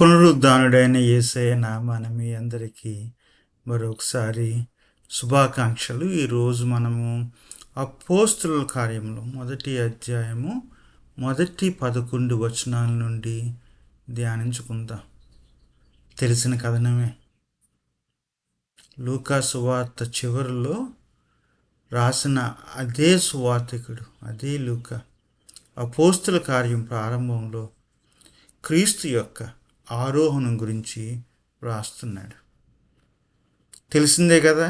పునరుద్ధానుడైన యేసయ్య నామాన మీ అందరికీ మరొకసారి శుభాకాంక్షలు. ఈరోజు మనము అపోస్తలుల కార్యములు 1వ అధ్యాయము 11 వచనాల నుండి ధ్యానించుకుందాం. తెలిసిన కథనమే. లూకా సువార్త చివరిలో రాసిన అదే సువార్తికుడు, అదే లూకా అపోస్తల కార్యం ప్రారంభంలో క్రీస్తు యొక్క ఆరోహణం గురించి వ్రాస్తున్నాడు. తెలిసిందే కదా,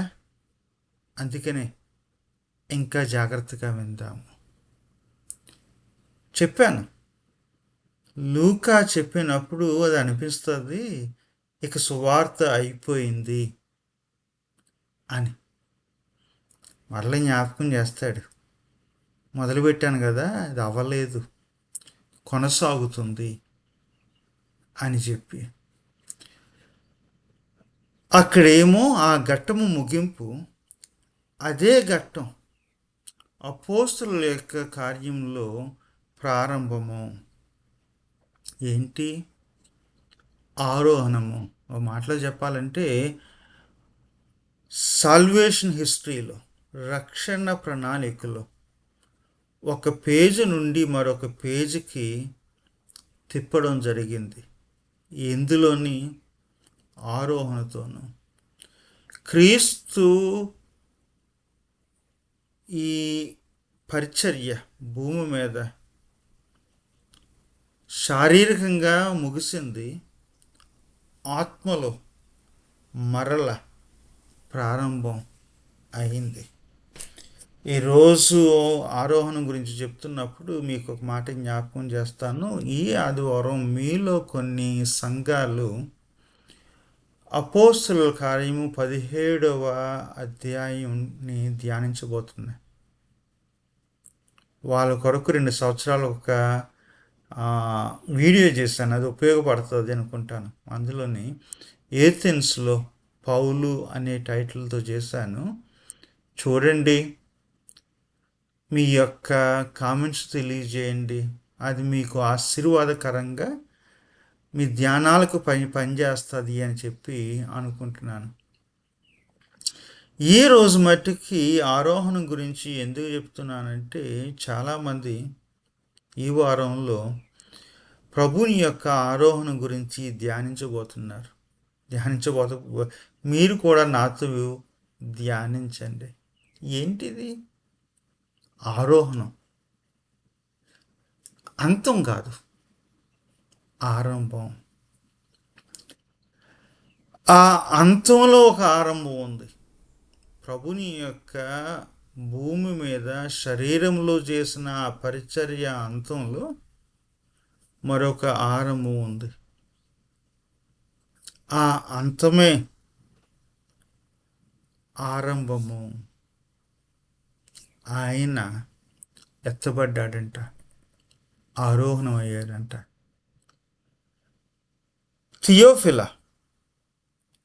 అందుకనే ఇంకా జాగ్రత్తగా విందాము. చెప్పాను, లూకా చెప్పినప్పుడు అది అనిపిస్తుంది ఇక సువార్త అయిపోయింది అని. మరలా జ్ఞాపకం చేస్తాడు, మొదలుపెట్టాను కదా, అది అవ్వలేదు, కొనసాగుతుంది అని చెప్పి. అక్కడేమో ఆ ఘట్టము ముగింపు, అదే ఘట్టం అపోస్తలుల యొక్క కార్యంలో ప్రారంభము. ఏంటి? ఆరోహణము. ఒక మాటలో చెప్పాలంటే సాల్వేషన్ హిస్టరీలో, రక్షణ ప్రణాళికలో ఒక పేజీ నుండి మరొక పేజీకి తిప్పడం జరిగింది. ఎందులోని? ఆరోహణతోనూ. క్రీస్తు ఈ పరిచర్య భూమి మీద శారీరకంగా ముగిసింది, ఆత్మలో మరల ప్రారంభం అయింది. ఈరోజు ఆరోహణం గురించి చెప్తున్నప్పుడు మీకు ఒక మాట జ్ఞాపకం చేస్తాను. ఈ ఆదివారం మీలో కొన్ని సంఘాలు అపోస్తలుల కార్యము 17వ అధ్యాయంని ధ్యానించబోతున్నాయి. వాళ్ళ కొరకు 2 సంవత్సరాలు ఒక వీడియో చేశాను, అది ఉపయోగపడుతుంది అనుకుంటాను. అందులోని ఏథెన్స్లో పౌలు అనే టైటిల్తో చేశాను. చూడండి, మీ యొక్క కామెంట్స్ తెలియజేయండి. అది మీకు ఆశీర్వాదకరంగా మీ ధ్యానాలకు పనిచేస్తుంది అని చెప్పి అనుకుంటున్నాను. ఈ రోజు మట్టుకి ఆరోహణం గురించి ఎందుకు చెప్తున్నానంటే, చాలామంది ఈ వారంలో ప్రభుని యొక్క ఆరోహణం గురించి ధ్యానించబోతున్నారు. మీరు కూడా నాతో ధ్యానించండి. ఏంటిది ఆరోహణం? అంతం కాదు, ఆరంభం. ఆ అంతంలో ఒక ఆరంభం ఉంది. ప్రభుని యొక్క భూమి మీద శరీరంలో చేసిన పరిచర్య అంతంలో మరొక ఆరంభం ఉంది. ఆ అంతమే ఆరంభము. ఆయన ఎత్తబడ్డాడంట, ఆరోహణం అయ్యాడంట. థియోఫిలా,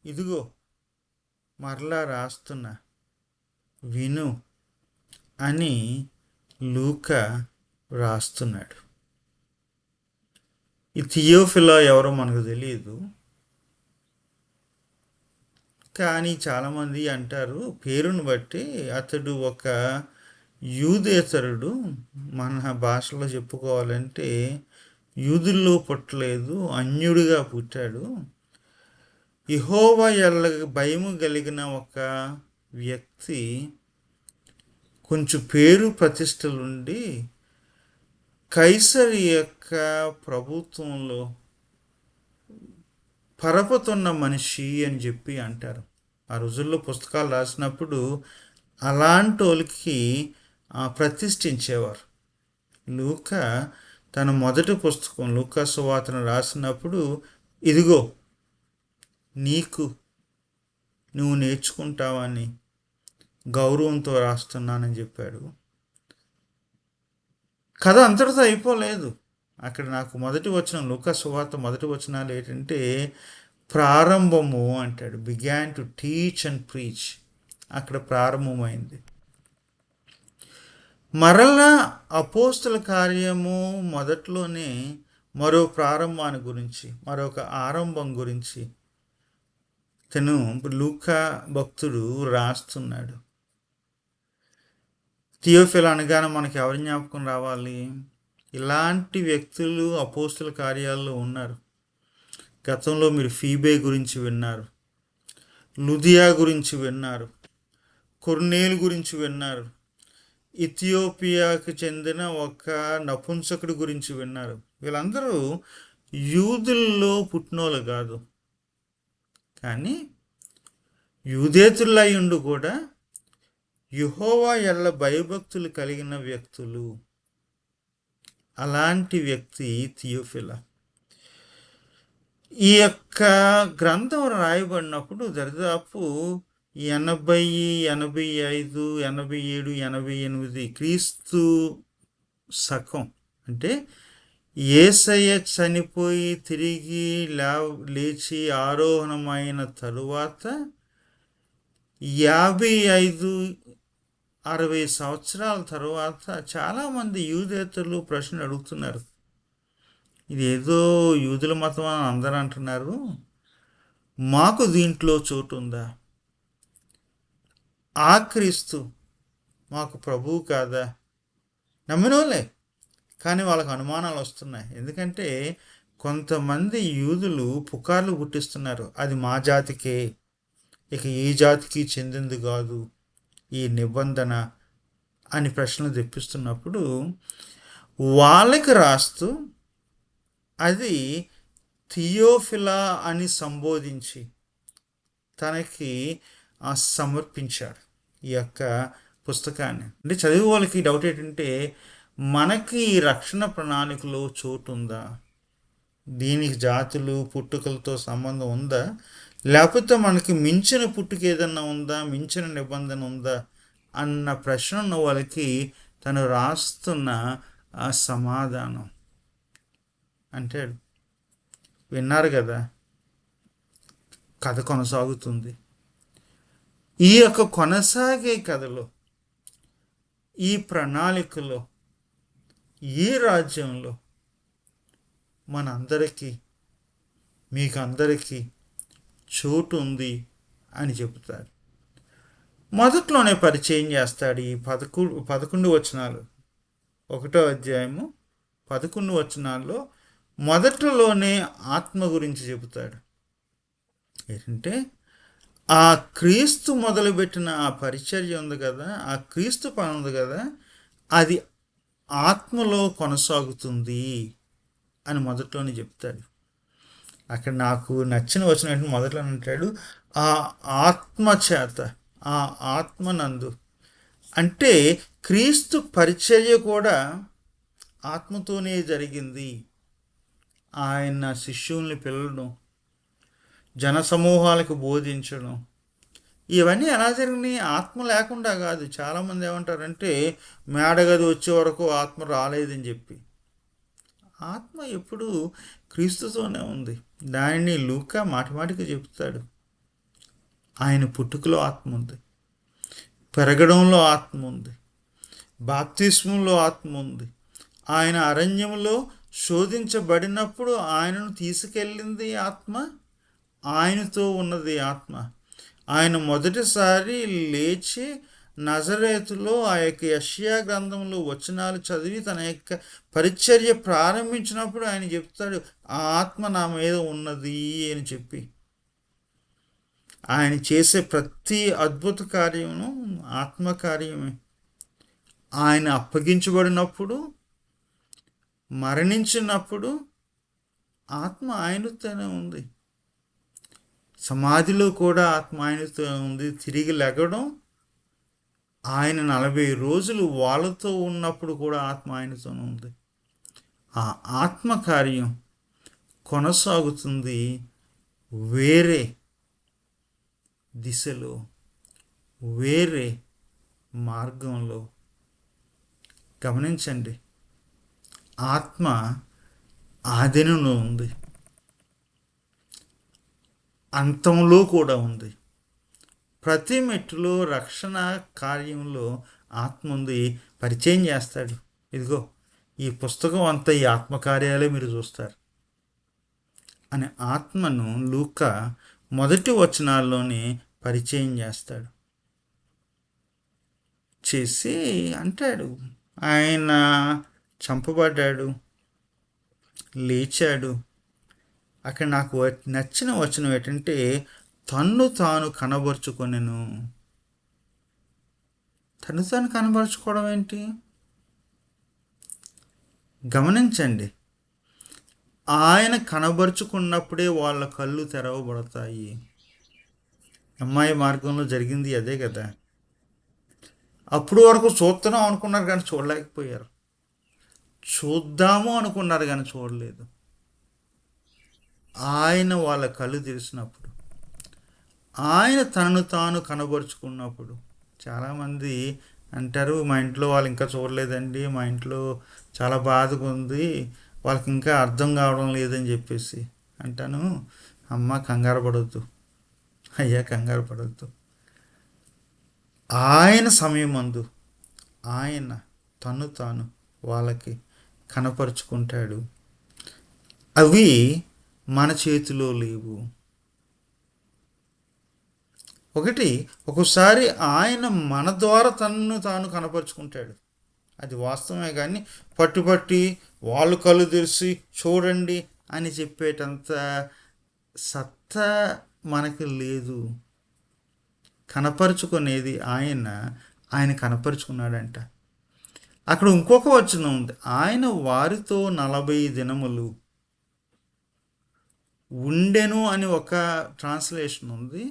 ఇదిగో మరలా రాస్తున్నా, విను అని లూకా రాస్తున్నాడు. ఈ థియోఫిలా ఎవరో మనకు తెలియదు, కానీ చాలామంది అంటారు పేరును బట్టి అతడు ఒక యూదేతరుడు. మన భాషలో చెప్పుకోవాలంటే యూదుల్లో పుట్టలేదు, అన్యుడిగా పుట్టాడు. యెహోవా ఎడల భయము కలిగిన ఒక వ్యక్తి, కొంచెం పేరు ప్రతిష్టలుండి కైసరి యొక్క ప్రభుత్వంలో పరపతున్న మనిషి అని చెప్పి అంటారు. ఆ రోజుల్లో పుస్తకాలు రాసినప్పుడు అలాంటి వాళ్ళకి ప్రతిష్ఠించేవారు. లూకా తన మొదటి పుస్తకం లూకా సువార్తను రాసినప్పుడు, ఇదిగో నువ్వు నేర్చుకుంటావని గౌరవంతో రాస్తున్నానని చెప్పాడు. కథ అంతటితో అయిపోలేదు. అక్కడ నాకు మొదటి వచనం, లూకా సువార్త మొదటి వచనాలు ఏంటంటే ప్రారంభము అంటాడు. Began to teach and preach. అక్కడ ప్రారంభమైంది. మరలా అపోస్తల కార్యము మొదట్లోనే మరో ప్రారంభాన్ని గురించి, మరొక ఆరంభం గురించి తను లూకా భక్తుడు రాస్తున్నాడు. థియోఫిలా అనగానే మనకి ఎవరి జ్ఞాపకం రావాలి? ఇలాంటి వ్యక్తులు అపోస్తుల కార్యాల్లో ఉన్నారు. గతంలో మీరు ఫీబే గురించి విన్నారు, లుదియా గురించి విన్నారు, కొర్నేలు గురించి విన్నారు, ఇథియోపియాకు చెందిన ఒక నపుంసకుడి గురించి విన్నారు. వీళ్ళందరూ యూదుల్లో పుట్టినోళ్ళు కాదు, కానీ యూదేతులై ఉండి కూడా యెహోవా ఎల్ల భయభక్తులు కలిగిన వ్యక్తులు. అలాంటి వ్యక్తి థియోఫిలా. ఈ యొక్క గ్రంథం రాయబడినప్పుడు దరిదాపు 80, 85, 87, 88 క్రీస్తు శకం, అంటే యేసయ్య చనిపోయి తిరిగి లేచి ఆరోహణమైన తరువాత 55, 60 సంవత్సరాల తరువాత చాలామంది యూదేతరులు ప్రశ్న అడుగుతున్నారు. ఇది ఏదో యూదుల మతం అని అందరూ అంటున్నారు, మాకు దీంట్లో చోటు ఉందా? ఆ క్రీస్తు మాకు ప్రభువు కాదా? నమ్మినోళ్ళే, కానీ వాళ్ళకు అనుమానాలు వస్తున్నాయి. ఎందుకంటే కొంతమంది యూదులు పుకార్లు పుట్టిస్తున్నారు, అది మా జాతికే, ఇక ఈ జాతికి చెందింది కాదు ఈ నిబంధన అని ప్రశ్నలు తెప్పిస్తున్నప్పుడు వాళ్ళకి రాస్తూ అది థియోఫిలా అని సంబోధించి తనకి సమర్పించాడు ఈ యొక్క పుస్తకాన్ని. అంటే చదివే వాళ్ళకి డౌట్ ఏంటంటే, మనకి ఈ రక్షణ ప్రణాళికలో చోటు ఉందా? దీనికి జాతులు పుట్టుకలతో సంబంధం ఉందా? లేకపోతే మనకి మించిన పుట్టుక ఏదన్నా ఉందా, మించిన నిబంధన ఉందా అన్న ప్రశ్న ఉన్న వాళ్ళకి తను రాస్తున్న ఆ సమాధానం. అంటాడు, విన్నారు కదా, కథ కొనసాగుతుంది. ఈ యొక్క కొనసాగే కథలో, ఈ ప్రణాళికలో, ఈ రాజ్యంలో మనందరికీ, మీకు అందరికీ చోటు ఉంది అని చెబుతాడు. మొదట్లోనే పరిచయం చేస్తాడు. ఈ 11 వచనాలు, 1వ అధ్యాయము 11 వచనాల్లో మొదట్లోనే ఆత్మ గురించి చెబుతాడు. ఏంటంటే ఆ క్రీస్తు మొదలుపెట్టిన ఆ పరిచర్య ఉంది కదా, ఆ క్రీస్తు పని ఉంది కదా, అది ఆత్మలో కొనసాగుతుంది అని మొదట్లోనే చెప్తాడు. అక్కడ నాకు నచ్చిన వచనం మొదట్లో అంటాడు, ఆ ఆత్మ చేత, ఆ ఆత్మనందు. అంటే క్రీస్తు పరిచర్య కూడా ఆత్మతోనే జరిగింది. ఆయన శిష్యుల్ని పిలవడం, జనసమూహాలకు బోధించడం, ఇవన్నీ ఎలా జరిగినాయి? ఆత్మ లేకుండా కాదు. చాలామంది ఏమంటారంటే మేడగది వచ్చే వరకు ఆత్మ రాలేదని చెప్పి. ఆత్మ ఎప్పుడు క్రీస్తుతోనే ఉంది. దానిని లూకా మాటిమాటికి చెప్తాడు. ఆయన పుట్టుకలో ఆత్మ ఉంది, పెరగడంలో ఆత్మ ఉంది, బాప్తిస్మంలో ఆత్మ ఉంది, ఆయన అరణ్యంలో శోధించబడినప్పుడు ఆయనను తీసుకెళ్ళింది ఆత్మ, ఆయనతో ఉన్నది ఆత్మ. ఆయన మొదటిసారి లేచి నజరేతులో ఆ యొక్క యెషయా గ్రంథంలో వచనాలు చదివి తన యొక్క పరిచర్య ప్రారంభించినప్పుడు ఆయన చెప్తాడు, ఆ ఆత్మ నా మీద ఉన్నది అని చెప్పి. ఆయన చేసే ప్రతి అద్భుత కార్యమును ఆత్మకార్యమే. ఆయన అప్పగించబడినప్పుడు, మరణించినప్పుడు ఆత్మ ఆయనతోనే ఉంది. సమాధిలో కూడా ఆత్మ ఆయనతో ఉంది. తిరిగి లెగడం, ఆయన 40 రోజులు వాళ్ళతో ఉన్నప్పుడు కూడా ఆత్మ ఆయనతోనే ఉంది. ఆ ఆత్మకార్యం కొనసాగుతుంది వేరే దిశలో, వేరే మార్గంలో. గమనించండి, ఆత్మ ఆదిలో ఉంది, అంతంలో కూడా ఉంది. ప్రతి మెట్టులో రక్షణ కార్యంలో ఆత్మ ఉంది. పరిచయం చేస్తాడు, ఇదిగో ఈ పుస్తకం అంతా ఈ ఆత్మకార్యాలే మీరు చూస్తారు అనే ఆత్మను లూకా మొదటి వచనాల్లోనే పరిచయం చేస్తాడు. చేసి అంటాడు, ఆయన చంపబడ్డాడు, లేచాడు. అక్కడ నాకు నచ్చిన వచనం ఏంటంటే, తన్ను తాను కనబరుచుకొనెను. తను తాను కనబరుచుకోవడం ఏంటి? గమనించండి, ఆయన కనబరుచుకున్నప్పుడే వాళ్ళ కళ్ళు తెరవబడతాయి. అమ్మాయి మార్గంలో జరిగింది అదే కదా. అప్పుడు వరకు చూస్తున్నాం అనుకున్నారు కానీ చూడలేకపోయారు, చూద్దాము అనుకున్నారు కానీ చూడలేదు. ఆయన వాళ్ళ కళ్ళు తెరిచినప్పుడు, ఆయన తనను తాను కనబరుచుకున్నప్పుడు. చాలామంది అంటారు, మా ఇంట్లో వాళ్ళు ఇంకా చూడలేదండి, మా ఇంట్లో చాలా బాధగా ఉంది, వాళ్ళకి ఇంకా అర్థం కావడం లేదని చెప్పేసి అంటాను. అమ్మ కంగారు పడవద్దు, అయ్యా కంగారు పడవద్దు. ఆయన సమయమందు ఆయన తను తాను వాళ్ళకి కనపరుచుకుంటాడు. అవి మన చేతిలో లేవు. ఒకసారి ఆయన మన ద్వారా తనను తాను కనపరుచుకుంటాడు, అది వాస్తవమే. కానీ పట్టుపట్టి వాళ్ళు కళ్ళు తెరిచి చూడండి అని చెప్పేటంత సత్తా మనకు లేదు. కనపరుచుకునేది ఆయన కనపరుచుకున్నాడంట. అక్కడ ఇంకొక వచనం ఉంది, ఆయన వారితో 40 దినములు ఉండెను అని ఒక ట్రాన్స్లేషన్ ఉంది,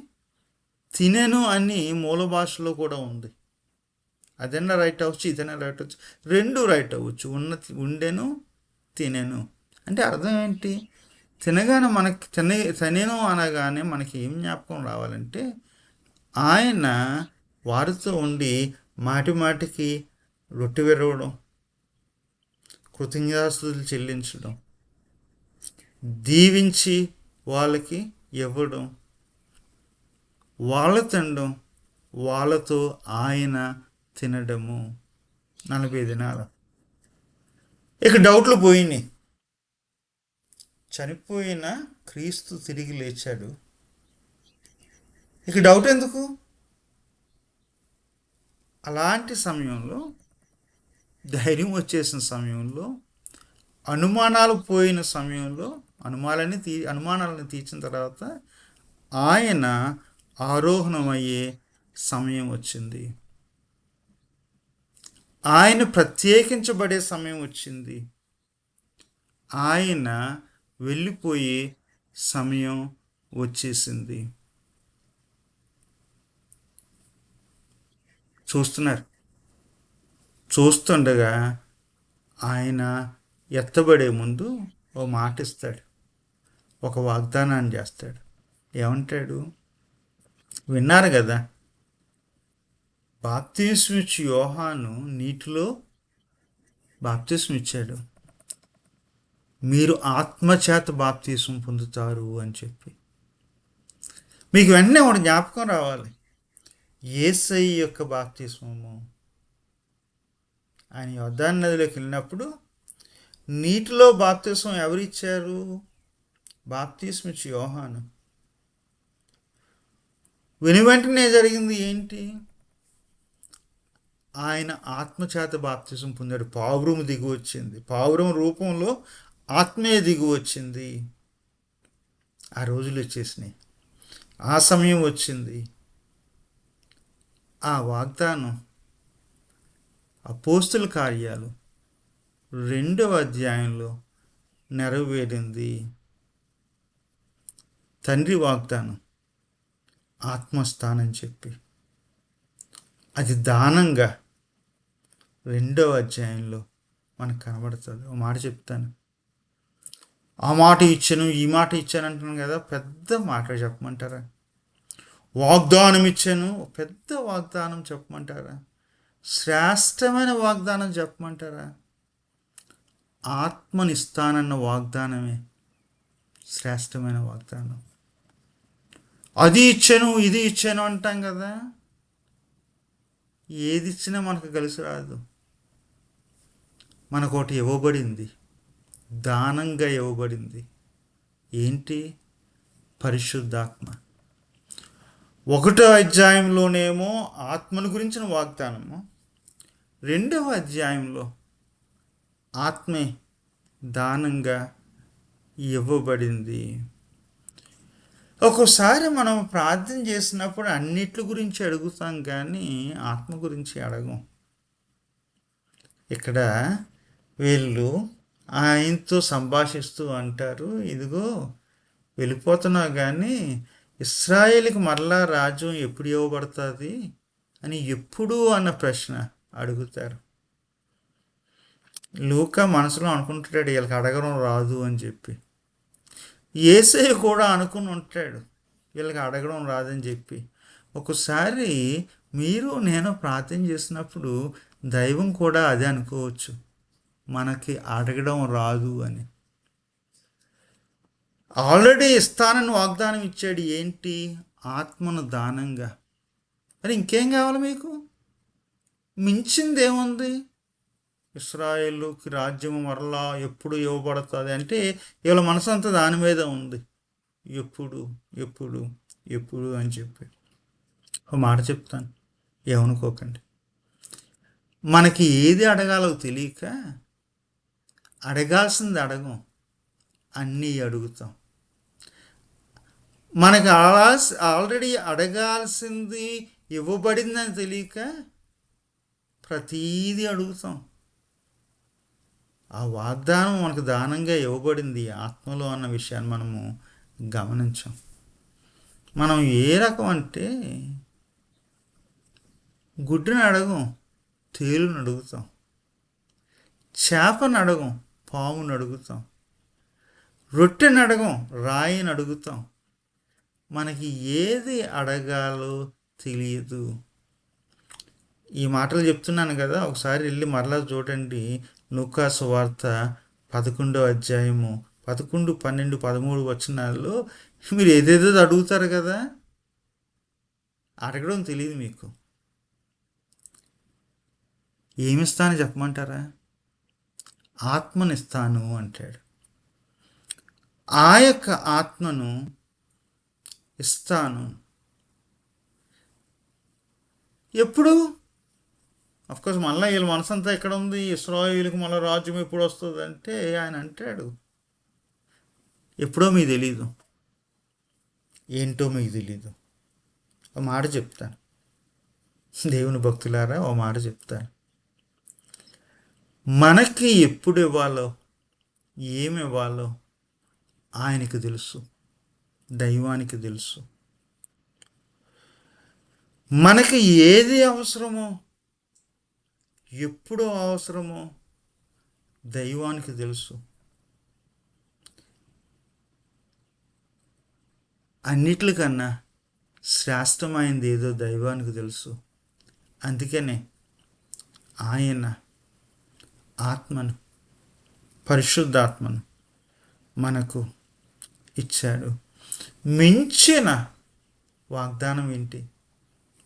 తినెను అని మూల భాషలో కూడా ఉంది. అదైనా రైట్ అవ్వచ్చు, ఇదైనా రైట్ అవ్వచ్చు, రెండు రైట్ అవ్వచ్చు. ఉండెను తినెను అంటే అర్థం ఏంటి? తినగానే మనకి తినేను అనగానే మనకి ఏం జ్ఞాపకం రావాలంటే, ఆయన వారితో ఉండి మాటి మాటికి రొట్టె విరవడం, కృతజ్ఞతాస్తుతులు చెల్లించడం, దీవించి వాళ్ళకి ఇవ్వడం, వాళ్ళ తినడం, వాళ్ళతో ఆయన తినడము 40 దినాలు. ఇక డౌట్లు పోయినాయి. చనిపోయిన క్రీస్తు తిరిగి లేచాడు, ఇక డౌట్ ఎందుకు? అలాంటి సమయంలో, ధైర్యం వచ్చేసిన సమయంలో, అనుమానాలు పోయిన సమయంలో, అనుమానాలను తీర్చిన తర్వాత ఆయన ఆరోహణమయ్యే సమయం వచ్చింది. ఆయన ప్రత్యేకించబడే సమయం వచ్చింది. ఆయన వెళ్ళిపోయే సమయం వచ్చేసింది. చూస్తుండగా ఆయన ఎత్తబడే ముందు ఓ మాట ఇస్తాడు, ఒక వాగ్దానాన్ని చేస్తాడు. ఏమంటాడు? విన్నారు కదా, బాప్తిస్మ ఇచ్చి యోహాను నీటిలో బాప్తిస్మ ఇచ్చాడు, మీరు ఆత్మచేత బాప్తిస్మ పొందుతారు అని చెప్పి. మీకు వెంటనే ఒకటి జ్ఞాపకం రావాలి, యేసయ్య యొక్క బాప్తిస్మము. ఆయన యోర్దాను నదిలోకి వెళ్ళినప్పుడు నీటిలో బాప్తిస్మం ఎవరిచ్చారు? బాప్తిస్మ ఇచ్చి యోహాను. వెంటనే జరిగింది ఏంటి? ఆయన ఆత్మచేత బాప్తిజం పొందాడు. పావురము దిగి వచ్చింది, పావురం రూపంలో ఆత్మే దిగి వచ్చింది. ఆ రోజులు వచ్చేసినాయి, ఆ సమయం వచ్చింది. ఆ వాగ్దానం అపోస్తుల కార్యాలు 2వ అధ్యాయంలో నెరవేరింది. తండ్రి వాగ్దానం ఆత్మస్థానం చెప్పి, అది దానంగా 2వ అధ్యాయంలో మనకు కనబడుతుంది. ఒక మాట చెప్తాను, ఆ మాట ఇచ్చాను, ఈ మాట ఇచ్చాను అంటున్నాను కదా, పెద్ద మాట చెప్పమంటారా? వాగ్దానం ఇచ్చాను, పెద్ద వాగ్దానం చెప్పమంటారా? శ్రేష్టమైన వాగ్దానం చెప్పమంటారా? ఆత్మనిస్తానన్న వాగ్దానమే శ్రేష్టమైన వాగ్దానం. అది ఇచ్చాను, ఇది ఇచ్చాను అంటాం కదా, ఏది ఇచ్చినా మనకు కలిసి రాదు. మనకోటి ఇవ్వబడింది, దానంగా ఇవ్వబడింది. ఏంటి? పరిశుద్ధాత్మ. 1వ అధ్యాయంలోనేమో ఆత్మను గురించిన వాగ్దానము, 2వ అధ్యాయంలో ఆత్మే దానంగా ఇవ్వబడింది. ఒక్కోసారి మనం ప్రార్థన చేసినప్పుడు అన్నిటి గురించి అడుగుతాం, కానీ ఆత్మ గురించి అడగం. ఇక్కడ వీళ్ళు ఆయనతో సంభాషిస్తూ అంటారు, ఇదిగో వెళ్ళిపోతున్నావు, కానీ ఇశ్రాయేలుకి మరలా రాజ్యం ఎప్పుడు ఇవ్వబడుతుంది అని ఎప్పుడు అన్న ప్రశ్న అడుగుతారు. లూకా మనసులో అనుకుంటాడు, వీళ్ళకి అడగడం రాదు అని చెప్పి. యేసయ్య కూడా అనుకుని ఉంటాడు, వీళ్ళకి అడగడం రాదని చెప్పి. ఒకసారి మీరు నేను ప్రార్థన చేసినప్పుడు దైవం కూడా అదే అనుకోవచ్చు, మనకి అడగడం రాదు అని. ఆల్రెడీ ఇస్తానని వాగ్దానం ఇచ్చాడు. ఏంటి? ఆత్మను దానంగా. మరి ఇంకేం కావాలి మీకు? మించిందేముంది? ఇశ్రాయేలుకి రాజ్యం మరలా ఎప్పుడు ఇవ్వబడుతుంది అంటే వీళ్ళ మనసు అంతా దాని మీద ఉంది. ఎప్పుడు ఎప్పుడు ఎప్పుడు అని చెప్పి ఒక మాట చెప్తాను, ఏమనుకోకండి. మనకి ఏది అడగాలో తెలియక అడగాల్సింది అడగం, అన్నీ అడుగుతాం. మనకు ఆల్రెడీ అడగాల్సింది ఇవ్వబడిందని తెలియక ప్రతీది అడుగుతాం. ఆ వాగ్దానం మనకు దానంగా ఇవ్వబడింది ఆత్మలో అన్న విషయాన్ని మనము గమనించాం. మనం ఏ రకం అంటే గుడ్డుని అడగం, తేలుని అడుగుతాం. చేపను అడగం, పాముని అడుగుతాం. రొట్టెని అడగం, రాయిని అడుగుతాం. మనకి ఏది అడగాలో తెలియదు. ఈ మాటలు చెప్తున్నాను కదా, ఒకసారి వెళ్ళి మరలా చూడండి. లూకా సువార్త 11వ అధ్యాయము 11, 12, 13 వచనాల్లో మీరు ఏదేదో అడుగుతారు కదా, అడగడం తెలియదు మీకు. ఏమిస్తాను చెప్పమంటారా? ఆత్మనిస్తాను అంటాడు. ఆ యొక్క ఆత్మను ఇస్తాను. ఎప్పుడు? అఫ్కోర్స్ మళ్ళీ వీళ్ళ మనసంతా ఎక్కడ ఉంది? ఇశ్రాయేలుకి మళ్ళీ రాజ్యం ఎప్పుడు వస్తుంది అంటే ఆయన అంటాడు, ఎప్పుడో మీకు తెలీదు, ఏంటో మీకు తెలీదు. ఒక మాట చెప్తాను, దేవుని భక్తులారా, ఓ మాట చెప్తాను. మనకి ఎప్పుడు ఇవ్వాలో, ఏమి ఇవ్వాలో ఆయనకి తెలుసు, దైవానికి తెలుసు. మనకి ఏది అవసరమో, ఎప్పుడు అవసరమో దైవానికి తెలుసు. అన్నిటికన్నా శ్రేష్టమైనది ఏదో దైవానికి తెలుసు. అందుకనే ఆయన ఆత్మను, పరిశుద్ధాత్మను మనకు ఇచ్చాడు. మించిన వాగ్దానం ఏంటి?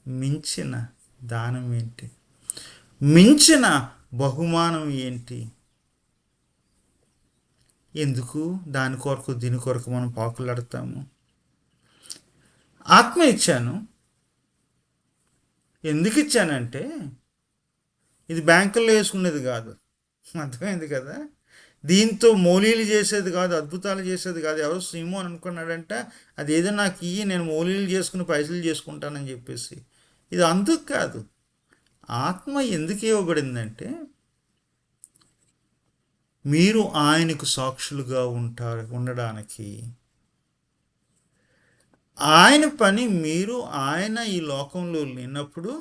మించిన దానం ఏంటి? మించిన బహుమానం ఏంటి? ఎందుకు దాని కొరకు దీని కొరకు మనం పాకులాడతాము? ఆత్మ ఇచ్చాను. ఎందుకు ఇచ్చానంటే ఇది బ్యాంకుల్లో వేసుకునేది కాదు, అర్థమైంది కదా. దీంతో మౌలీలు చేసేది కాదు, అద్భుతాలు చేసేది కాదు. ఎవరో సీమో అని అనుకున్నాడంట, అది ఏదో నాకు ఇయ్యి, నేను మౌలీలు చేసుకుని పైసలు చేసుకుంటానని చెప్పేసి. ఇది అందుకు కాదు. ఆత్మ ఎందుకు ఇవ్వబడిందంటే మీరు ఆయనకు సాక్షులుగా ఉండడానికి. ఆయన పని మీరు, ఆయన ఈ లోకంలో లేనప్పుడు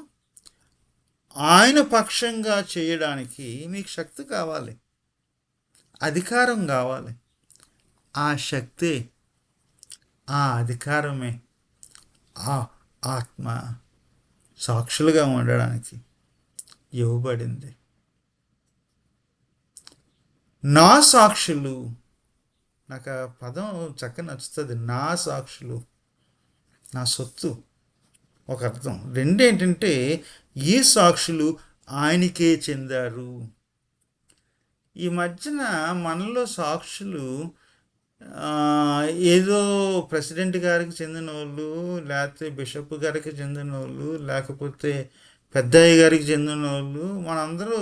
ఆయన పక్షంగా చేయడానికి మీకు శక్తి కావాలి, అధికారం కావాలి. ఆ శక్తి, ఆ అధికారమే ఆ ఆత్మ సాక్షులుగా ఉండడానికి ఇవ్వబడింది. నా సాక్షులు, నాకు ఆ పదం చక్కగా నచ్చుతుంది. నా సాక్షులు, నా సొత్తు ఒక అర్థం. రెండేంటంటే ఈ సాక్షులు ఆయనకే చెందారు. ఈ మధ్యన మనలో సాక్షులు ఆ, ఏదో ప్రెసిడెంట్ గారికి చెందిన వాళ్ళు, లేకపోతే బిషప్ గారికి చెందిన వాళ్ళు, లేకపోతే పెద్దయ్య గారికి చెందిన వాళ్ళు, మనందరూ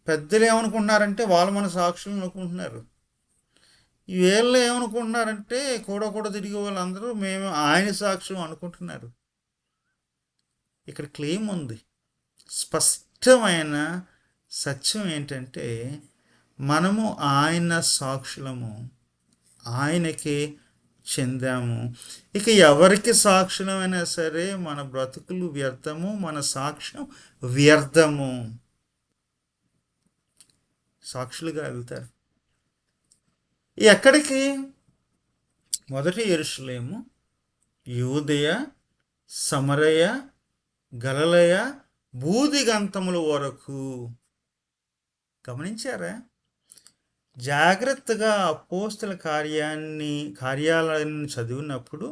పెద్దలు ఏమనుకుంటున్నారంటే వాళ్ళు మన సాక్షులు అనుకుంటున్నారు. వీళ్ళు ఏమనుకుంటున్నారంటే కూడా కూడా తిరిగే వాళ్ళందరూ మేము ఆయన సాక్ష్యం అనుకుంటున్నారు. ఇక్కడ క్లెయిమ్ ఉంది, స్పష్టమైన సత్యం ఏంటంటే మనము ఆయన సాక్షులము, ఆయనకే చెందాము. ఇక ఎవరికి సాక్షులమైనా సరే మన బ్రతుకులు వ్యర్థము, మన సాక్ష్యం వ్యర్థము. సాక్షులుగా వెళ్తారు ఎక్కడికి? మొదటి యెరూషలేము, యూదయ, సమరయ, గలిలయ, భూదిగంతముల వరకు. గమనించారా? జాగ్రత్తగా అపోస్తల కార్యాలను చదివినప్పుడు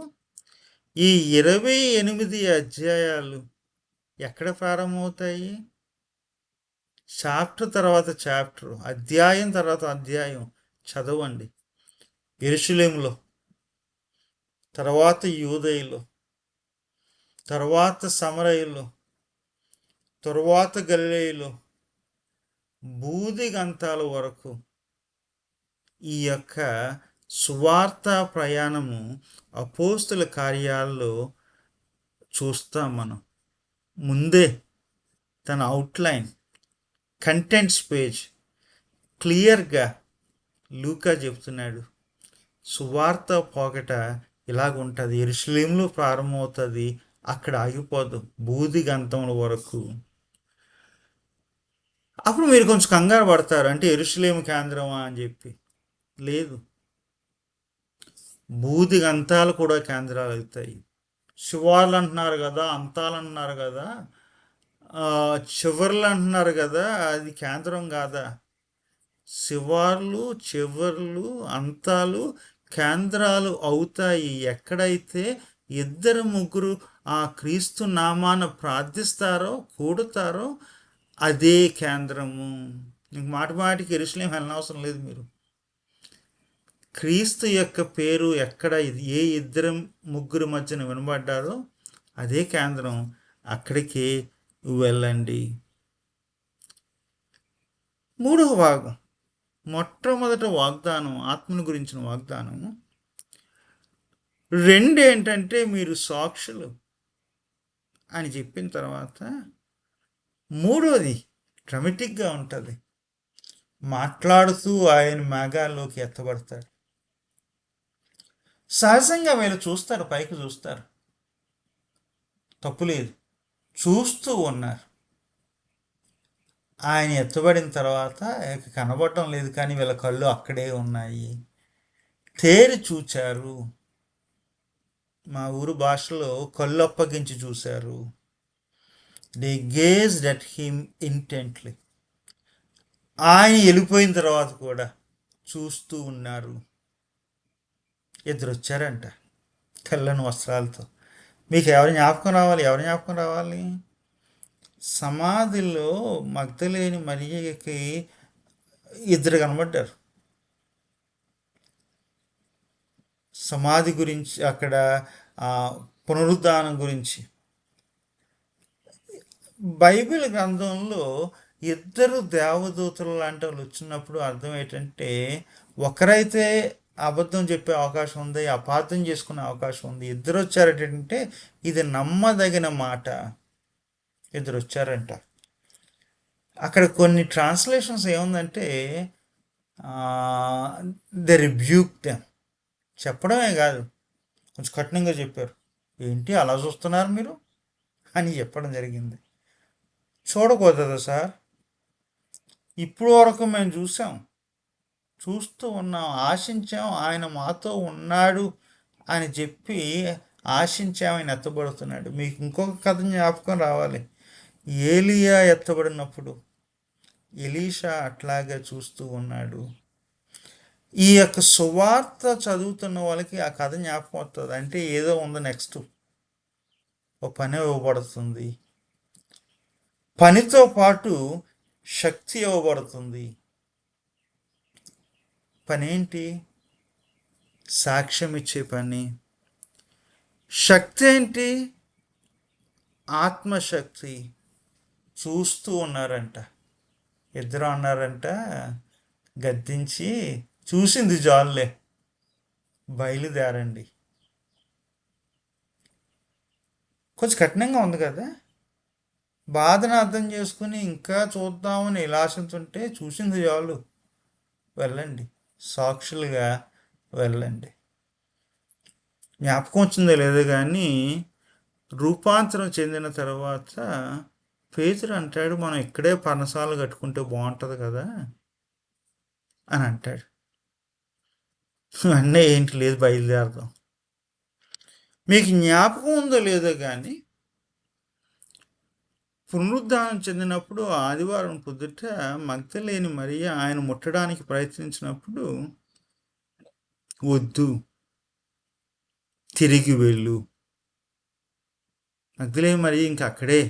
ఈ 28 అధ్యాయాలు ఎక్కడ ప్రారంభమవుతాయి? చాప్టర్ తర్వాత చాప్టర్, అధ్యాయం తర్వాత అధ్యాయం చదవండి. యెరూషలేములో, తర్వాత యూదయలో, తర్వాత సమరయలో, తరువాత గలిలయలో, భూదిగంతాల వరకు ఈ యొక్క సువార్త ప్రయాణము అపోస్తుల కార్యాల్లో చూస్తాం మనం. ముందే తన అవుట్లైన్, కంటెంట్స్ పేజ్ క్లియర్గా లూకా చెప్తున్నాడు. సువార్త పోకట ఇలాగుంటుంది, యెరూషలేములో ప్రారంభమవుతుంది, అక్కడ ఆగిపోదు, భూదిగంతముల వరకు. అప్పుడు మీరు కొంచెం కంగారు పడతారు, అంటే యెరూషలేము కేంద్రమా అని చెప్పి. లేదు, భూదిగంతాలు కూడా కేంద్రాలు అవుతాయి. శివార్లు అంటున్నారు కదా, అంతాలు అంటున్నారు కదా, చివర్లు అంటున్నారు కదా, అది కేంద్రం కాదా? శివార్లు, చివర్లు, అంతాలు కేంద్రాలు అవుతాయి ఎక్కడైతే ఇద్దరు ముగ్గురు ఆ క్రీస్తు నామాన ప్రార్థిస్తారో, కూడుతారో అదే కేంద్రము. ఇంక మాటి మాటికి యెరూషలేం వెళ్ళనవసరం లేదు. మీరు క్రీస్తు యొక్క పేరు ఎక్కడ ఏ ఇద్దరు ముగ్గురు మధ్యన వినబడ్డారో అదే కేంద్రం, అక్కడికి వెళ్ళండి. మూడవ భాగం, మొట్టమొదట వాగ్దానం, ఆత్మను గురించిన వాగ్దానం. రెండు ఏంటంటే మీరు సాక్షులు అని చెప్పిన తర్వాత మూడోది డ్రమటిక్గా ఉంటుంది. మాట్లాడుతూ ఆయన మేఘాల్లోకి ఎత్తబడతాడు. సహజంగా వీళ్ళు చూస్తారు, పైకి చూస్తారు, తప్పులేదు, చూస్తూ ఉన్నారు. ఆయన ఎత్తబడిన తర్వాత కనబడటం లేదు, కానీ వీళ్ళ కళ్ళు అక్కడే ఉన్నాయి, తేరి చూచారు. మా ఊరు భాషలో కళ్ళు అప్పగించి చూశారు. They gazed at him intently. ఆయన వెళ్ళిపోయిన తర్వాత కూడా చూస్తూ ఉన్నారు. ఇద్దరు వచ్చారంట తెల్లని వస్త్రాలతో. మీకు ఎవరి జ్ఞాపకం రావాలి? ఎవరి జ్ఞాపకం రావాలి? సమాధిలో మగ్ధలేని మరియకి ఇద్దరు కనబడ్డారు. సమాధి గురించి, అక్కడ పునరుద్ధానం గురించి. బైబిల్ గ్రంథంలో ఇద్దరు దేవదూతలు లాంటి వాళ్ళు వచ్చినప్పుడు అర్థం ఏంటంటే, ఒకరైతే అబద్ధం చెప్పే అవకాశం ఉంది, అపార్థం చేసుకునే అవకాశం ఉంది. ఇద్దరు వచ్చారంటే ఇది నమ్మదగిన మాట. ఇద్దరు వచ్చారంట. అక్కడ కొన్ని ట్రాన్స్లేషన్స్ ఏముందంటే ద రిబ్యూక్ దెమ్, చెప్పడమే కాదు, కొంచెం కఠినంగా చెప్పారు. ఏంటి అలా చూస్తున్నారు మీరు అని చెప్పడం జరిగింది. చూడకూడదు సార్, ఇప్పుడు వరకు మేము చూస్తూ ఉన్నాం, ఆశించాం, ఆయన మాతో ఉన్నాడు అని చెప్పి ఆశించాం, ఆయన ఎత్తబడుతున్నాడు. మీకు ఇంకొక కథ జ్ఞాపకం రావాలి. ఏలియా ఎత్తబడినప్పుడు ఎలీషా అట్లాగే చూస్తూ ఉన్నాడు. ఈ యొక్క సువార్త చదువుతున్న వాళ్ళకి ఆ కథ జ్ఞాపకం వస్తుంది. అంటే ఏదో ఉంది, నెక్స్ట్ ఓ పని ఇవ్వబడుతుంది, పనితో పాటు శక్తి ఇవ్వబడుతుంది. పనేంటి? సాక్ష్యం ఇచ్చే పని. శక్తి ఏంటి? ఆత్మశక్తి. చూస్తూ ఉన్నారంట, ఇద్దరు అన్నారంట, గద్దించి చూసింది జాన్లే, బయలుదేరండి. కొంచెం కఠినంగా ఉంది కదా. బాధను అర్థం చేసుకుని ఇంకా చూద్దామని విలాసించుంటే చూసింది చాలు, వెళ్ళండి, సాక్షులుగా వెళ్ళండి. జ్ఞాపకం వచ్చిందో లేదో కానీ రూపాంతరం చెందిన తర్వాత పేతురు అంటాడు, మనం ఇక్కడే పనసాలు కట్టుకుంటే బాగుంటుంది కదా అని అంటాడు. అన్నీ ఏంటి, లేదు బయలుదేరదాం. మీకు జ్ఞాపకం ఉందో లేదో కానీ పునరుద్ధానం చెందినప్పుడు ఆదివారం పొద్దుట మగ్ధలేని మరియ ఆయన ముట్టడానికి ప్రయత్నించినప్పుడు, వద్దు, తిరిగి వెళ్ళు. మగ్ధలేని మరియ ఇంక అక్కడే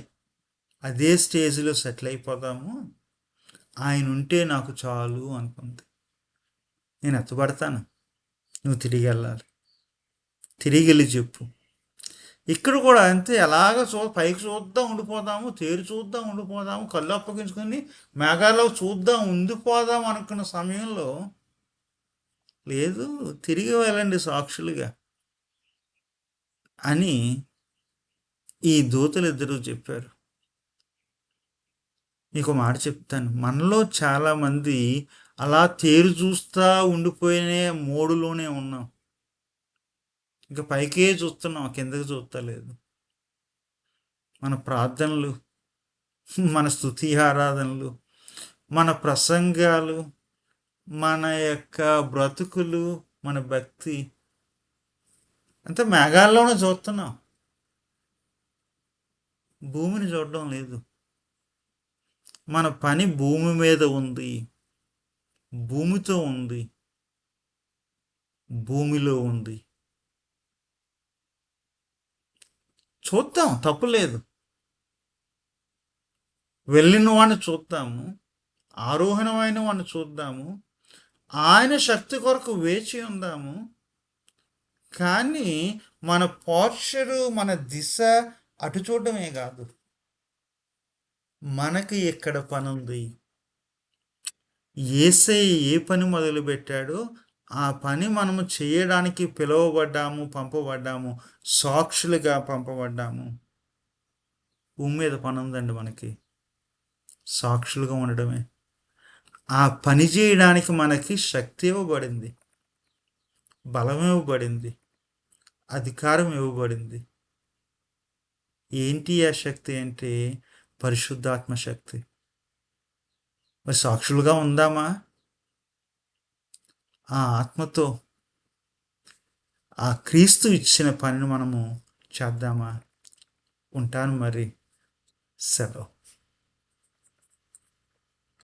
అదే స్టేజ్లో సెటిల్ అయిపోదాము, ఆయన ఉంటే నాకు చాలు అనుకుంది. నేను ఎత్తబడతాను, నువ్వు తిరిగి వెళ్ళాలి, తిరిగి వెళ్ళి చెప్పు. ఇక్కడ కూడా అంతే, ఎలాగ పైకి చూద్దాం ఉండిపోదాము, తేరు చూద్దాం ఉండిపోదాము, కళ్ళు అప్పగించుకొని మేఘాల్లో చూద్దాం ఉండిపోదాం అనుకున్న సమయంలో, లేదు, తిరిగి వెళ్ళండి సాక్షులుగా అని ఈ దూతలు ఇద్దరూ చెప్పారు. మీకు మాట చెప్తాను, మనలో చాలామంది అలా తేరు చూస్తా ఉండిపోయిన మోడులోనే ఉన్నాం. ఇంకా పైకే చూస్తున్నాం, కిందకి చూస్తలేదు. మన ప్రార్థనలు, మన స్తుతి ఆరాధనలు, మన ప్రసంగాలు, మన యొక్క బ్రతుకులు, మన భక్తి అంతా మేఘాల్లోనే చూస్తున్నాం, భూమిని చూడడం లేదు. మన పని భూమి మీద ఉంది, భూమితో ఉంది, భూమిలో ఉంది. చూద్దాం, తప్పులేదు. వెళ్ళిన వాడిని చూద్దాము, ఆరోహణమైన వాడిని చూద్దాము, ఆయన శక్తి కొరకు వేచి ఉందాము. కానీ మన పోర్చరు, మన దిశ అటు చూడటమే కాదు, మనకి ఎక్కడ పని ఉంది, యేసయ్య ఏ పని మొదలుపెట్టాడో ఆ పని మనము చేయడానికి పిలువబడ్డాము, పంపబడ్డాము, సాక్షులుగా పంపబడ్డాము. భూమి మీద పని ఉందండి మనకి, సాక్షులుగా ఉండడమే. ఆ పని చేయడానికి మనకి శక్తి ఇవ్వబడింది, బలం ఇవ్వబడింది, అధికారం ఇవ్వబడింది. ఏంటి ఆ శక్తి అంటే పరిశుద్ధాత్మ శక్తి. మరి సాక్షులుగా ఉందామా? ఆ ఆత్మతో ఆ క్రీస్తు ఇచ్చిన పనిని మనము చేద్దామా? ఉంటాను మరి, సెలవు.